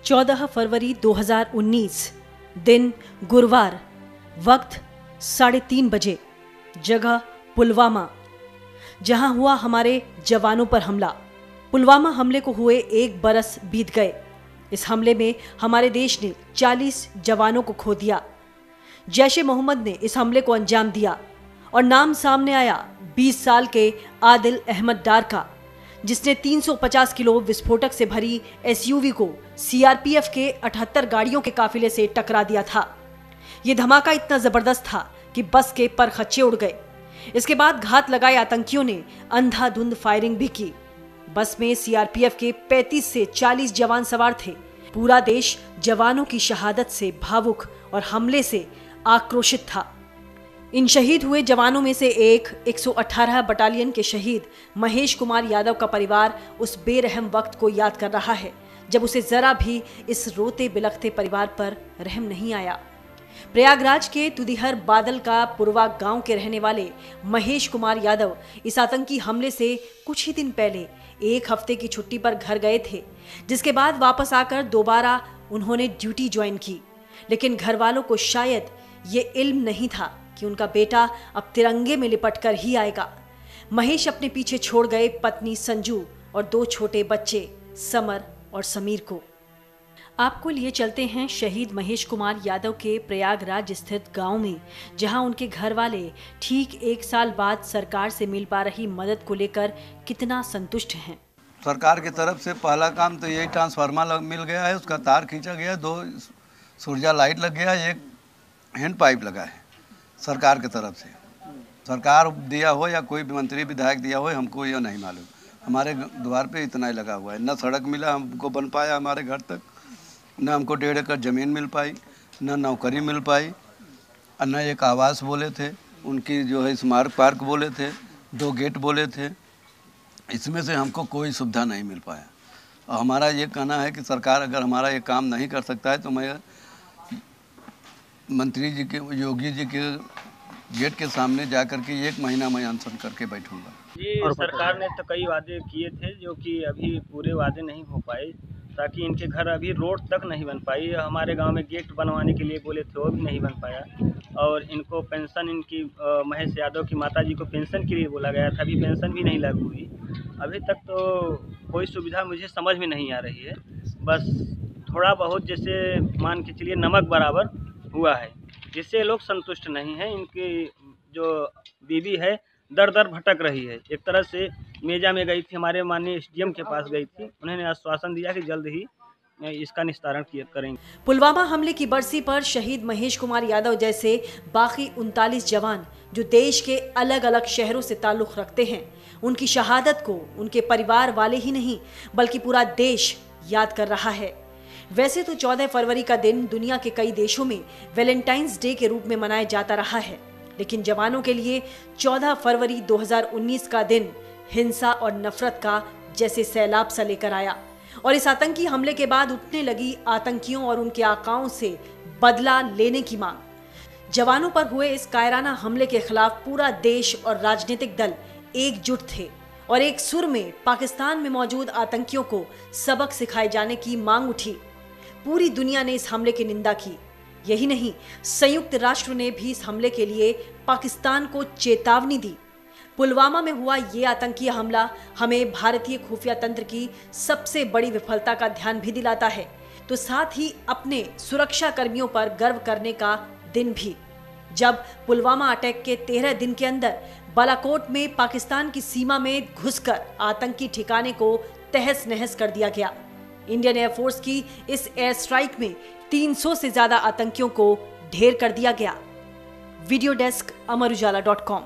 14 फरवरी 2019, दिन गुरुवार, वक्त 3:30 बजे, जगह पुलवामा, जहां हुआ हमारे जवानों पर हमला। पुलवामा हमले को हुए 1 बरस बीत गए। इस हमले में हमारे देश ने 40 जवानों को खो दिया। जैश ए मोहम्मद ने इस हमले को अंजाम दिया और नाम सामने आया 20 साल के आदिल अहमद डार का, जिसने 350 किलो विस्फोटक से भरी एसयूवी को सीआरपीएफ के 78 गाड़ियों के काफिले से टकरा दिया था। यह धमाका इतना जबरदस्त था कि बस के परखच्चे उड़ गए। इसके बाद घात लगाए आतंकियों ने अंधाधुंध फायरिंग भी की। बस में सीआरपीएफ के 35 से 40 जवान सवार थे। पूरा देश जवानों की शहादत से भावुक और हमले से आक्रोशित था। इन शहीद हुए जवानों में से एक 118 बटालियन के शहीद महेश कुमार यादव का परिवार उस बेरहम वक्त को याद कर रहा है जब उसे जरा भी इस रोते बिलखते परिवार पर रहम नहीं आया। प्रयागराज के तुदिहर बादल का पुरवा गांव के रहने वाले महेश कुमार यादव इस आतंकी हमले से कुछ ही दिन पहले 1 हफ्ते की छुट्टी पर घर गए थे, जिसके बाद वापस आकर दोबारा उन्होंने ड्यूटी ज्वाइन की। लेकिन घर वालों को शायद ये इल्म नहीं था कि उनका बेटा अब तिरंगे में लिपटकर ही आएगा। महेश अपने पीछे छोड़ गए पत्नी संजू और 2 छोटे बच्चे समर और समीर को। आपको लिए चलते हैं शहीद महेश कुमार यादव के प्रयागराज स्थित गांव में, जहां उनके घर वाले ठीक 1 साल बाद सरकार से मिल पा रही मदद को लेकर कितना संतुष्ट हैं। सरकार की तरफ से पहला काम तो यही ट्रांसफार्मर मिल गया है, उसका तार खींचा गया, 2 सूर्या लाइट लग गया, 1 हैंड पाइप लगा है सरकार की तरफ से। सरकार दिया हो या कोई मंत्री विधायक दिया हो, हमको यह नहीं मालूम। हमारे द्वार पे इतना ही लगा हुआ है। न सड़क मिला हमको बन पाया हमारे घर तक, न हमको 1.5 एकड़ ज़मीन मिल पाई, न नौकरी मिल पाई, और न एक आवास बोले थे, उनकी जो है स्मारक पार्क बोले थे, 2 गेट बोले थे। इसमें से हमको कोई सुविधा नहीं मिल पाया। और हमारा ये कहना है कि सरकार अगर हमारा ये काम नहीं कर सकता है तो मैं मंत्री जी के, योगी जी के गेट के सामने जा कर के 1 महीना मैं अनशन करके बैठूंगा। जी, सरकार ने तो कई वादे किए थे जो कि अभी पूरे वादे नहीं हो पाए, ताकि इनके घर अभी रोड तक नहीं बन पाई। हमारे गांव में गेट बनवाने के लिए बोले थे, वो भी नहीं बन पाया। और इनको पेंशन, इनकी महेश यादव की माता जी को पेंशन के लिए बोला गया था, अभी पेंशन भी नहीं लागू हुई। अभी तक तो कोई सुविधा मुझे समझ में नहीं आ रही है। बस थोड़ा बहुत जैसे मान के चलिए नमक बराबर हुआ है, जिससे लोग संतुष्ट नहीं हैं। इनकी जो बीवी है दर दर भटक रही है। एक तरह से मेजा में गई थी, हमारे माननीय एसडीएम के पास गई थी, उन्होंने आश्वासन दिया कि जल्द ही इसका निस्तारण करेंगे। पुलवामा हमले की बरसी पर शहीद महेश कुमार यादव जैसे बाकी 39 जवान जो देश के अलग अलग शहरों से ताल्लुक रखते हैं, उनकी शहादत को उनके परिवार वाले ही नहीं बल्कि पूरा देश याद कर रहा है। वैसे तो 14 फरवरी का दिन दुनिया के कई देशों में वैलेंटाइंस डे के रूप में मनाया जाता रहा है, लेकिन जवानों के लिए 14 फरवरी 2019 का दिन हिंसा और नफरत का जैसे सैलाब सा लेकर आया। और इस आतंकी हमले के बाद उठने लगी आतंकियों और उनके आकाओं से बदला लेने की मांग। जवानों पर हुए इस कायराना हमले के खिलाफ पूरा देश और राजनीतिक दल एकजुट थे और एक सुर में पाकिस्तान में मौजूद आतंकियों को सबक सिखाए जाने की मांग उठी। पूरी दुनिया ने इस हमले की निंदा की। यही नहीं, संयुक्त राष्ट्र ने भी इस हमले के लिए पाकिस्तान को चेतावनी दी। पुलवामा में हुआ ये आतंकी हमला हमें भारतीय खुफिया तंत्र की सबसे बड़ी विफलता का ध्यान भी दिलाता है, तो साथ ही अपने सुरक्षा कर्मियों पर गर्व करने का दिन भी, जब पुलवामा अटैक के 13 दिन के अंदर बालाकोट में पाकिस्तान की सीमा में घुसकर आतंकी ठिकाने को तहस नहस कर दिया गया। इंडियन एयरफोर्स की इस एयर स्ट्राइक में 300 से ज्यादा आतंकियों को ढेर कर दिया गया। Video desk amarujala.com।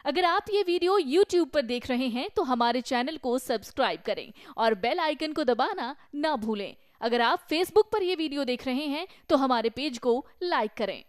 अगर आप ये वीडियो YouTube पर देख रहे हैं तो हमारे चैनल को सब्सक्राइब करें और बेल आइकन को दबाना ना भूलें। अगर आप Facebook पर ये वीडियो देख रहे हैं तो हमारे पेज को लाइक करें।